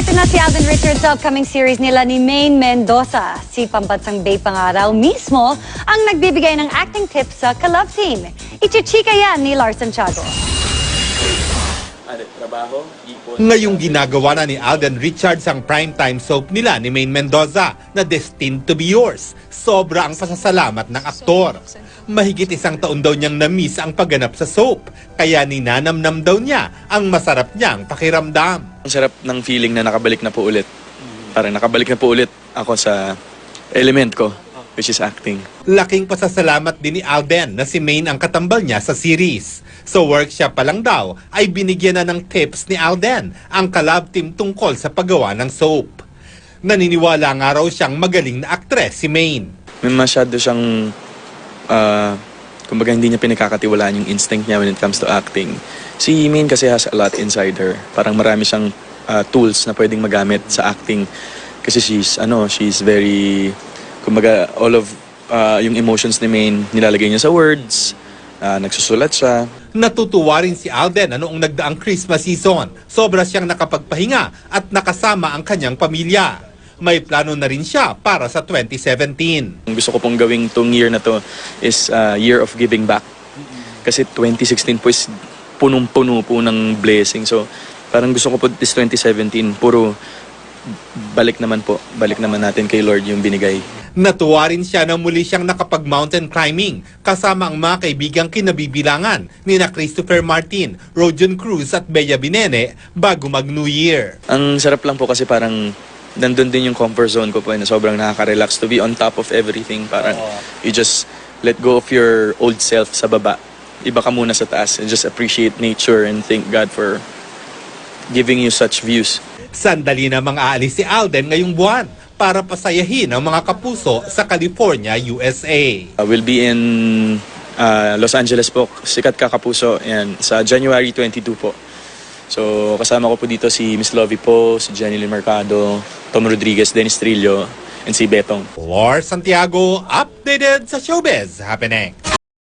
ito na si Alden Richards sa upcoming series nila ni Maine Mendoza. Si pambansang babe pangaraw mismo ang nagbibigay ng acting tips sa ka-love team. Ichichika yan ni Lars Santiago. Ngayong ginagawa na ni Alden Richards ang primetime soap nila ni Maine Mendoza na Destined to be Yours. Sobra ang pasasalamat ng aktor. Mahigit 1 taon daw niyang na-miss ang pagganap sa soap, kaya ninanamnam daw niya ang masarap niyang pakiramdam. Ang sarap ng feeling na nakabalik na po ulit. Parang nakabalik na po ulit ako sa element ko, which is acting. Laking pasasalamat din ni Alden na si Maine ang katambal niya sa series. Sa workshop pa lang daw ay binigyan na ng tips ni Alden ang ka-love team tungkol sa paggawa ng soap. Naniniwala nga raw siyang magaling na aktres si Maine. May masyado siyang, kumbaga hindi niya pinagkakatiwalaan yung instinct niya when it comes to acting. Si Maine kasi has a lot inside her. Parang marami siyang tools na pwedeng magamit sa acting. Kasi she's very, kumbaga all of yung emotions ni Maine nilalagay niya sa words, nagsusulat siya. Natutuwa rin si Alden noong nagdaang Christmas season. Sobra siyang nakapagpahinga at nakasama ang kanyang pamilya. May plano na rin siya para sa 2017. Ang gusto ko pong gawing itong year na to is year of giving back. Kasi 2016 po is punong-puno po ng blessing. So parang gusto ko po this 2017, puro balik naman natin kay Lord yung binigay. Natuwa rin siya na muli siyang nakapag-mountain climbing kasama ang mga kaibigang kinabibilangan ni na Christopher Martin, Rojan Cruz at Bea Binene bago mag-New Year. Ang sarap lang po kasi parang nandun din yung comfort zone ko po na sobrang nakaka-relax to be on top of everything. Parang you just let go of your old self sa baba. Iba ka muna sa taas and just appreciate nature and thank God for giving you such views. Sandali na aalis si Alden ngayong buwan para pasayahin ang mga kapuso sa California, USA. We'll be in Los Angeles po, Sikat Ka Kapuso, and sa January 22 po. So kasama ko po dito si Miss Lovie po, si Jenny Lynn Mercado, Tom Rodriguez, Dennis Trillo, and si Betong. Lars Santiago, updated sa Showbiz Happening.